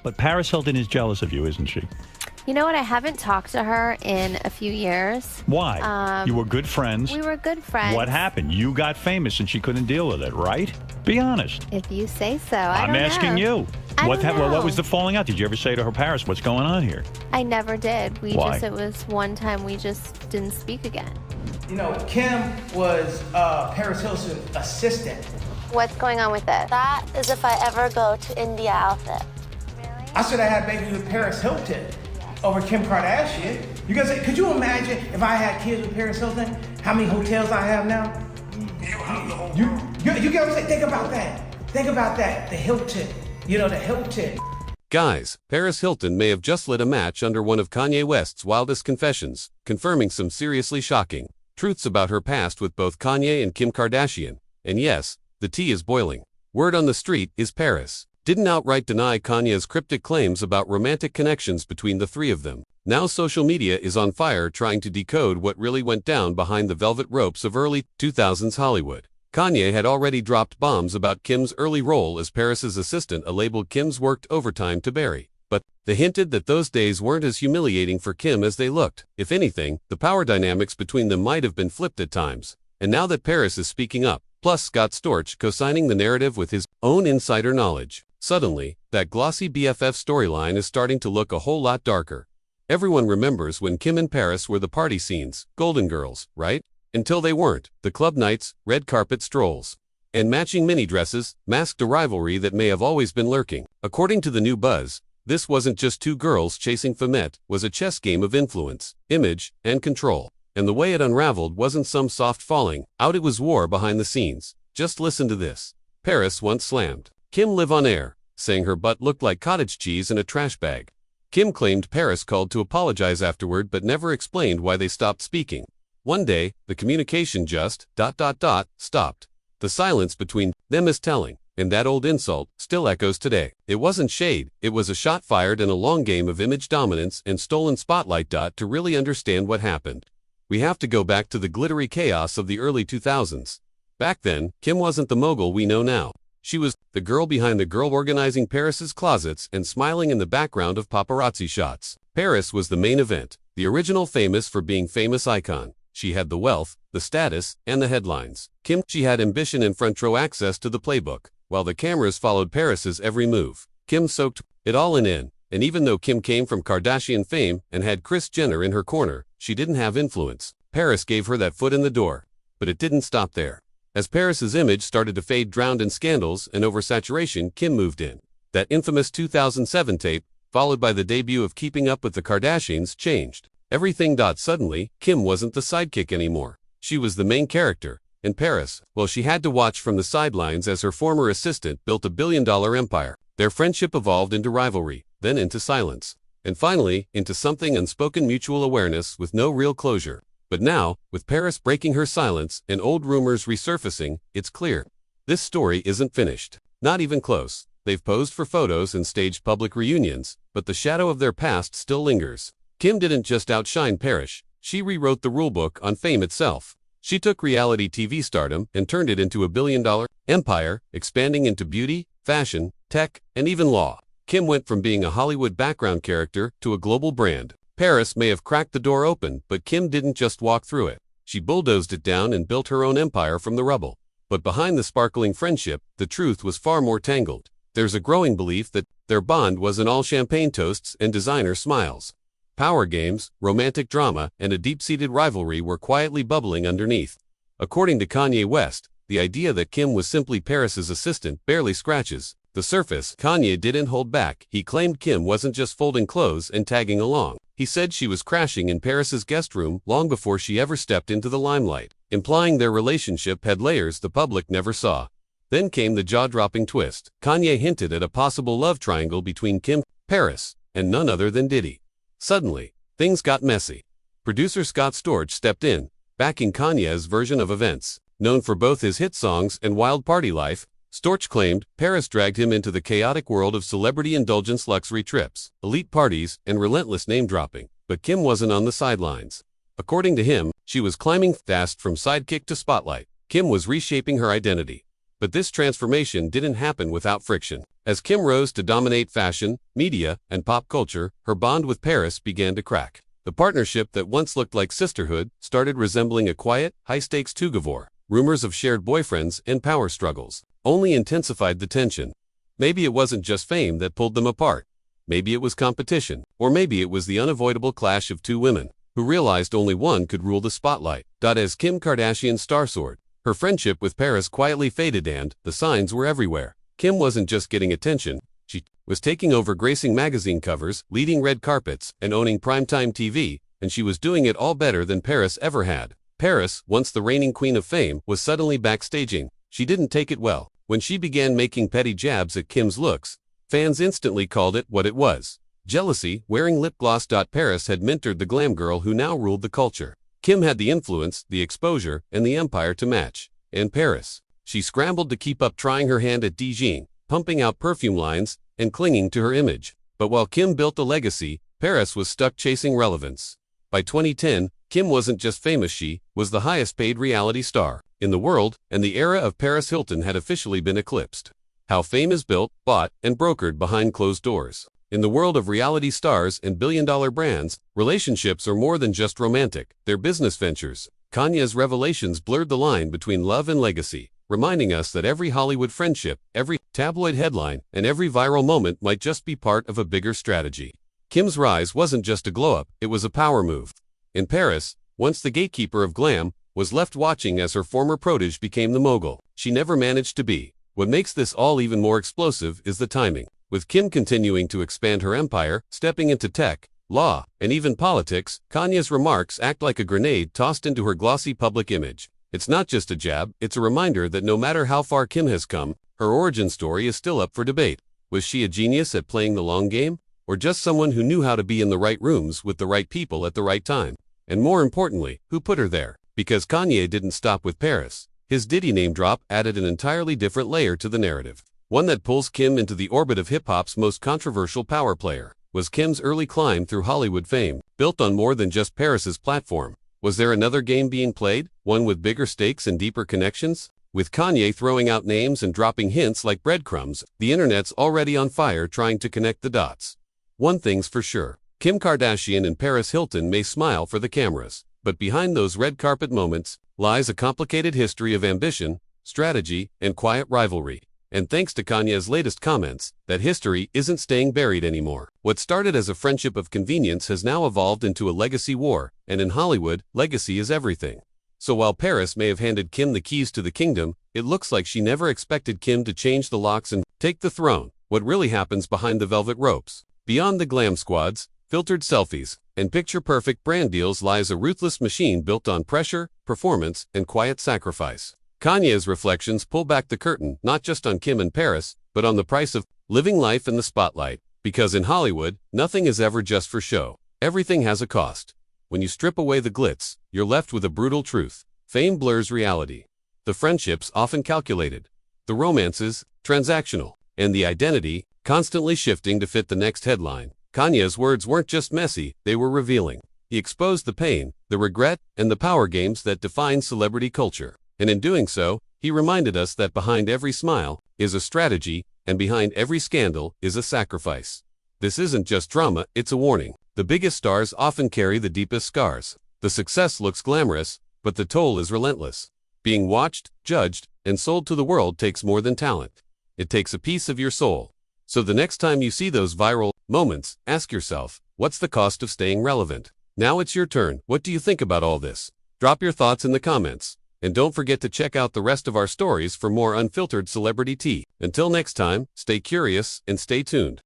But Paris Hilton is jealous of you, isn't she? You know what? I haven't talked to her in a few years. Why? You were good friends. We were good friends. What happened? You got famous and she couldn't deal with it, right? Be honest. If you say so. I'm asking you. What was the falling out? Did you ever say to her, Paris, what's going on here? I never did. Why? It was one time we just didn't speak again. You know, Kim was Paris Hilton's assistant. What's going on with this? That is if I ever go to India outfit. Really? I should have had babies with Paris Hilton over Kim Kardashian. You guys, could you imagine if I had kids with Paris Hilton? How many hotels I have now? You get what I'm saying? Think about that. Think about that. The Hilton. You know, the Hilton. Guys, Paris Hilton may have just lit a match under one of Kanye West's wildest confessions, confirming some seriously shocking truths about her past with both Kanye and Kim Kardashian. And yes, the tea is boiling. Word on the street is Paris didn't outright deny Kanye's cryptic claims about romantic connections between the three of them. Now social media is on fire trying to decode what really went down behind the velvet ropes of early 2000s Hollywood. Kanye had already dropped bombs about Kim's early role as Paris's assistant, a label Kim's worked overtime to bury. But they hinted that those days weren't as humiliating for Kim as they looked. If anything, the power dynamics between them might have been flipped at times. And now that Paris is speaking up, plus Scott Storch co-signing the narrative with his own insider knowledge, suddenly, that glossy BFF storyline is starting to look a whole lot darker. Everyone remembers when Kim and Paris were the party scenes, Golden Girls, right? Until they weren't. The club nights, red carpet strolls, and matching mini dresses masked a rivalry that may have always been lurking. According to the new buzz, this wasn't just two girls chasing Femme, was a chess game of influence, image, and control. And the way it unraveled wasn't some soft falling out, it was war behind the scenes. Just listen to this. Paris once slammed Kim live on air, saying her butt looked like cottage cheese in a trash bag. Kim claimed Paris called to apologize afterward but never explained why they stopped speaking. One day, the communication just ... stopped. The silence between them is telling, and that old insult still echoes today. It wasn't shade, it was a shot fired in a long game of image dominance and stolen spotlight. To really understand what happened, we have to go back to the glittery chaos of the early 2000s. Back then, Kim wasn't the mogul we know now. She was the girl behind the girl, organizing Paris's closets and smiling in the background of paparazzi shots. Paris was the main event, the original famous for being famous icon. She had the wealth, the status, and the headlines. Kim, she had ambition and front row access to the playbook, while the cameras followed Paris's every move. Kim soaked it all in, and even though Kim came from Kardashian fame and had Kris Jenner in her corner, she didn't have influence. Paris gave her that foot in the door. But it didn't stop there. As Paris's image started to fade, drowned in scandals and oversaturation, Kim moved in. That infamous 2007 tape, followed by the debut of Keeping Up with the Kardashians, changed everything. Suddenly, Kim wasn't the sidekick anymore. She was the main character. And Paris, well, she had to watch from the sidelines as her former assistant built a billion-dollar empire. Their friendship evolved into rivalry, then into silence, and finally, into something unspoken mutual awareness with no real closure. But now, with Paris breaking her silence and old rumors resurfacing, it's clear. This story isn't finished. Not even close. They've posed for photos and staged public reunions, but the shadow of their past still lingers. Kim didn't just outshine Paris, she rewrote the rulebook on fame itself. She took reality TV stardom and turned it into a billion-dollar empire, expanding into beauty, fashion, tech, and even law. Kim went from being a Hollywood background character to a global brand. Paris may have cracked the door open, but Kim didn't just walk through it. She bulldozed it down and built her own empire from the rubble. But behind the sparkling friendship, the truth was far more tangled. There's a growing belief that their bond wasn't all champagne toasts and designer smiles. Power games, romantic drama, and a deep-seated rivalry were quietly bubbling underneath. According to Kanye West, the idea that Kim was simply Paris's assistant barely scratches the surface. Kanye didn't hold back. He claimed Kim wasn't just folding clothes and tagging along. He said she was crashing in Paris's guest room long before she ever stepped into the limelight, implying their relationship had layers the public never saw. Then came the jaw-dropping twist. Kanye hinted at a possible love triangle between Kim, Paris, and none other than Diddy. Suddenly, things got messy. Producer Scott Storch stepped in, backing Kanye's version of events. Known for both his hit songs and wild party life, Storch claimed Paris dragged him into the chaotic world of celebrity indulgence, luxury trips, elite parties, and relentless name-dropping. But Kim wasn't on the sidelines. According to him, she was climbing fast from sidekick to spotlight. Kim was reshaping her identity. But this transformation didn't happen without friction. As Kim rose to dominate fashion, media, and pop culture, her bond with Paris began to crack. The partnership that once looked like sisterhood started resembling a quiet, high-stakes tug-of-war. Rumors of shared boyfriends and power struggles only intensified the tension. Maybe it wasn't just fame that pulled them apart. Maybe it was competition, or maybe it was the unavoidable clash of two women who realized only one could rule the spotlight. As Kim Kardashian's star soared, her friendship with Paris quietly faded and the signs were everywhere. Kim wasn't just getting attention, she was taking over gracing magazine covers, leading red carpets, and owning primetime TV, and she was doing it all better than Paris ever had. Paris, once the reigning queen of fame, was suddenly backstaging. She didn't take it well. When she began making petty jabs at Kim's looks, fans instantly called it what it was: jealousy. Wearing lip gloss. Paris had mentored the glam girl who now ruled the culture. Kim had the influence, the exposure, and the empire to match. And Paris, she scrambled to keep up, trying her hand at DJing, pumping out perfume lines, and clinging to her image. But while Kim built a legacy, Paris was stuck chasing relevance. By 2010, Kim wasn't just famous, she was the highest paid reality star in the world, and the era of Paris Hilton had officially been eclipsed. How fame is built, bought, and brokered behind closed doors. In the world of reality stars and billion-dollar brands, relationships are more than just romantic, they're business ventures. Kanye's revelations blurred the line between love and legacy, reminding us that every Hollywood friendship, every tabloid headline, and every viral moment might just be part of a bigger strategy. Kim's rise wasn't just a glow-up, it was a power move. In Paris, once the gatekeeper of glam, was left watching as her former protege became the mogul she never managed to be. What makes this all even more explosive is the timing. With Kim continuing to expand her empire, stepping into tech, law, and even politics, Kanye's remarks act like a grenade tossed into her glossy public image. It's not just a jab, it's a reminder that no matter how far Kim has come, her origin story is still up for debate. Was she a genius at playing the long game? Or just someone who knew how to be in the right rooms with the right people at the right time? And more importantly, who put her there? Because Kanye didn't stop with Paris. His Diddy name drop added an entirely different layer to the narrative. One that pulls Kim into the orbit of hip-hop's most controversial power player. Was Kim's early climb through Hollywood fame built on more than just Paris's platform? Was there another game being played, one with bigger stakes and deeper connections? With Kanye throwing out names and dropping hints like breadcrumbs, the internet's already on fire trying to connect the dots. One thing's for sure, Kim Kardashian and Paris Hilton may smile for the cameras, but behind those red carpet moments lies a complicated history of ambition, strategy, and quiet rivalry. And thanks to Kanye's latest comments, that history isn't staying buried anymore. What started as a friendship of convenience has now evolved into a legacy war, and in Hollywood, legacy is everything. So while Paris may have handed Kim the keys to the kingdom, it looks like she never expected Kim to change the locks and take the throne. What really happens behind the velvet ropes? Beyond the glam squads, filtered selfies, and picture-perfect brand deals lies a ruthless machine built on pressure, performance, and quiet sacrifice. Kanye's reflections pull back the curtain not just on Kim and Paris, but on the price of living life in the spotlight. Because in Hollywood, nothing is ever just for show. Everything has a cost. When you strip away the glitz, you're left with a brutal truth. Fame blurs reality. The friendships often calculated. The romances, transactional. And the identity, constantly shifting to fit the next headline. Kanye's words weren't just messy, they were revealing. He exposed the pain, the regret, and the power games that define celebrity culture. And in doing so, he reminded us that behind every smile is a strategy, and behind every scandal is a sacrifice. This isn't just drama, it's a warning. The biggest stars often carry the deepest scars. The success looks glamorous, but the toll is relentless. Being watched, judged, and sold to the world takes more than talent. It takes a piece of your soul. So the next time you see those viral moments, ask yourself, what's the cost of staying relevant? Now it's your turn. What do you think about all this? Drop your thoughts in the comments. And don't forget to check out the rest of our stories for more unfiltered celebrity tea. Until next time, stay curious and stay tuned.